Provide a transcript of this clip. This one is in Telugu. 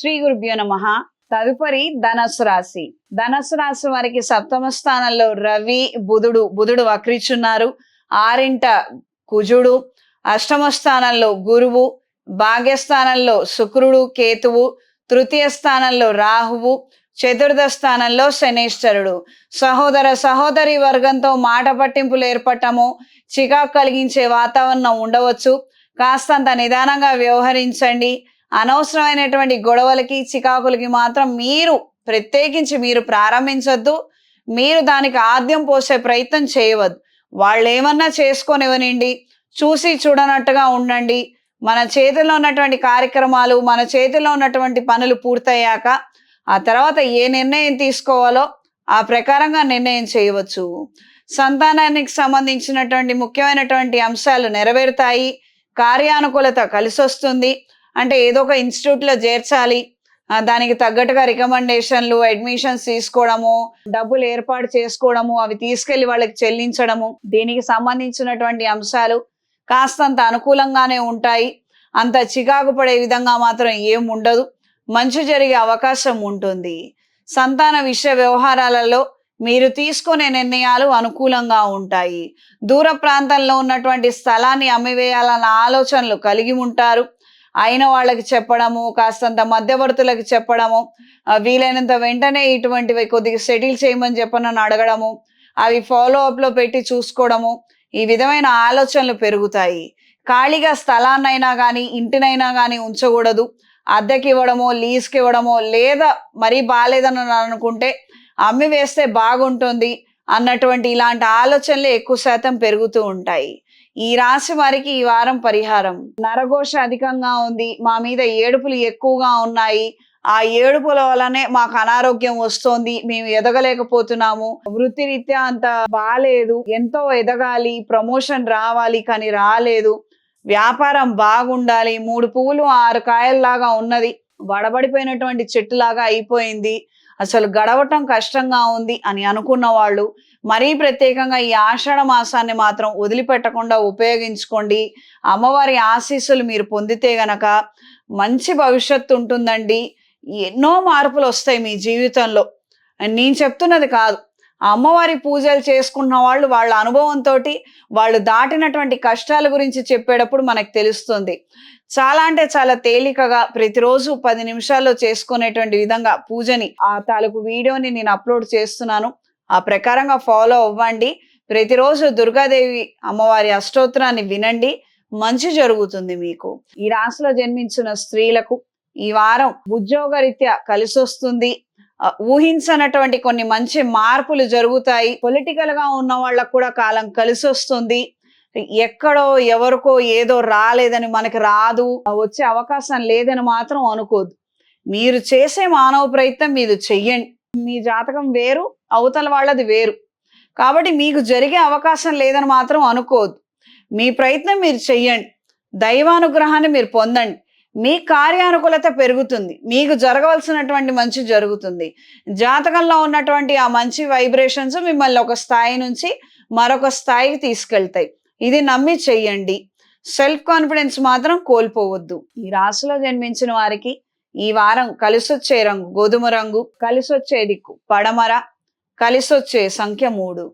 శ్రీ గురుభ్యో నమః. తదుపరి ధనస్సు రాశి. ధనస్సు రాశి వారికి సప్తమ స్థానంలో రవి, బుధుడు వక్రించున్నారు. ఆరింట కుజుడు, అష్టమ స్థానంలో గురువు, భాగ్యస్థానంలో శుక్రుడు, కేతువు, తృతీయ స్థానంలో రాహువు, చతుర్థ స్థానంలో శనేశ్వరుడు. సహోదర సహోదరి వర్గంతో మాట పట్టింపులు ఏర్పడటము, చికాకు కలిగించే వాతావరణం ఉండవచ్చు. కాస్తంత నిదానంగా వ్యవహరించండి. అనవసరమైనటువంటి గొడవలకి, చికాకులకి మాత్రం ప్రత్యేకించి మీరు ప్రారంభించొద్దు. మీరు దానికి ఆద్యం పోసే ప్రయత్నం చేయవద్దు. వాళ్ళు ఏమన్నా చేసుకొనివ్వనండి, చూసి చూడనట్టుగా ఉండండి. మన చేతిలో ఉన్నటువంటి కార్యక్రమాలు, మన చేతిలో ఉన్నటువంటి పనులు పూర్తయ్యాక ఆ తర్వాత ఏ నిర్ణయం తీసుకోవాలో ఆ ప్రకారంగా నిర్ణయం చేయవచ్చు. సంతానానికి సంబంధించినటువంటి ముఖ్యమైనటువంటి అంశాలు నెరవేరుతాయి. కార్యానుకూలత కలిసి వస్తుంది. అంటే ఏదో ఒక ఇన్స్టిట్యూట్లో చేర్చాలి, దానికి తగ్గట్టుగా రికమెండేషన్లు, అడ్మిషన్స్ తీసుకోవడము, డబ్బులు ఏర్పాటు చేసుకోవడము, అవి తీసుకెళ్లి వాళ్ళకి చెల్లించడము, దీనికి సంబంధించినటువంటి అంశాలు కాస్తంత అనుకూలంగానే ఉంటాయి. అంత చికాకు పడే విధంగా మాత్రం ఏం ఉండదు. మంచి జరిగే అవకాశం ఉంటుంది. సంతాన విషయ వ్యవహారాలలో మీరు తీసుకునే నిర్ణయాలు అనుకూలంగా ఉంటాయి. దూర ప్రాంతంలో ఉన్నటువంటి స్థలాన్ని అమ్మివేయాలన్న ఆలోచనలు కలిగి ఉంటారు. అయిన వాళ్ళకి చెప్పడము, కాస్తంత మధ్యవర్తులకు చెప్పడము, వీలైనంత వెంటనే ఇటువంటివి కొద్దిగా సెటిల్ చేయమని చెప్పనని అడగడము, అవి ఫాలో అప్లో పెట్టి చూసుకోవడము, ఈ విధమైన ఆలోచనలు పెరుగుతాయి. ఖాళీగా స్థలాన్నైనా కానీ ఇంటినైనా కానీ ఉంచకూడదు. అద్దెకి ఇవ్వడమో, లీజ్కి ఇవ్వడమో, లేదా మరీ బాగాలేదని అనుకుంటే అమ్మి వేస్తే బాగుంటుంది అన్నటువంటి ఇలాంటి ఆలోచనలు ఎక్కువ శాతం పెరుగుతూ ఉంటాయి. ఈ రాశి వారికి ఈ వారం పరిహారం: నరఘోష అధికంగా ఉంది, మా మీద ఏడుపులు ఎక్కువగా ఉన్నాయి, ఆ ఏడుపుల వల్లనే మాకు అనారోగ్యం వస్తోంది, మేము ఎదగలేకపోతున్నాము, వృత్తిరీత్యా అంత బాలేదు, ఎంతో ఎదగాలి, ప్రమోషన్ రావాలి కానీ రాలేదు, వ్యాపారం బాగుండాలి, 3 పువ్వులు 6 కాయల్లాగా ఉన్నది, వడబడిపోయినటువంటి చెట్టులాగా అయిపోయింది, అసలు గడవటం కష్టంగా ఉంది అని అనుకున్న వాళ్ళు మరీ ప్రత్యేకంగా ఈ ఆషాఢ మాసాన్ని మాత్రం వదిలిపెట్టకుండా ఉపయోగించుకోండి. అమ్మవారి ఆశీస్సులు మీరు పొందితే గనక మంచి భవిష్యత్తు ఉంటుందండి. ఎన్నో మార్పులు వస్తాయి మీ జీవితంలో. నేను చెప్తున్నది కాదు, అమ్మవారి పూజలు చేసుకున్న వాళ్ళు వాళ్ళ అనుభవంతో వాళ్ళు దాటినటువంటి కష్టాల గురించి చెప్పేటప్పుడు మనకు తెలుస్తుంది. చాలా అంటే చాలా తేలికగా ప్రతిరోజు 10 నిమిషాల్లో చేసుకునేటువంటి విధంగా పూజని, ఆ తాలూకు వీడియోని నేను అప్లోడ్ చేస్తున్నాను. ఆ ప్రకారంగా ఫాలో అవ్వండి. ప్రతిరోజు దుర్గాదేవి అమ్మవారి అష్టోత్తరాన్ని వినండి. మంచి జరుగుతుంది మీకు. ఈ రాశిలో జన్మించిన స్త్రీలకు ఈ వారం ఉద్యోగరీత్యా కలిసి వస్తుంది. ఊహించనటువంటి కొన్ని మంచి మార్పులు జరుగుతాయి. పొలిటికల్ గా ఉన్న వాళ్ళకు కూడా కాలం కలిసి వస్తుంది. ఎక్కడో ఎవరికో ఏదో రాలేదని మనకి రాదు, వచ్చే అవకాశం లేదని మాత్రం అనుకోదు. మీరు చేసే మానవ ప్రయత్నం మీరు చెయ్యండి. మీ జాతకం వేరు, అవతల వాళ్ళది వేరు. కాబట్టి మీకు జరిగే అవకాశం లేదని మాత్రం అనుకోదు. మీ ప్రయత్నం మీరు చెయ్యండి. దైవానుగ్రహాన్ని మీరు పొందండి. మీ కార్యానుకూలత పెరుగుతుంది. మీకు జరగవలసినటువంటి మంచి జరుగుతుంది. జాతకంలో ఉన్నటువంటి ఆ మంచి వైబ్రేషన్స్ మిమ్మల్ని ఒక స్థాయి నుంచి మరొక స్థాయికి తీసుకెళ్తాయి. ఇది నమ్మి చెయ్యండి. సెల్ఫ్ కాన్ఫిడెన్స్ మాత్రం కోల్పోవద్దు. ఈ రాశిలో జన్మించిన వారికి ఈ వారం కలిసొచ్చే రంగు గోధుమ రంగు, కలిసొచ్చే దిక్కు పడమర, కలిసొచ్చే సంఖ్య 3.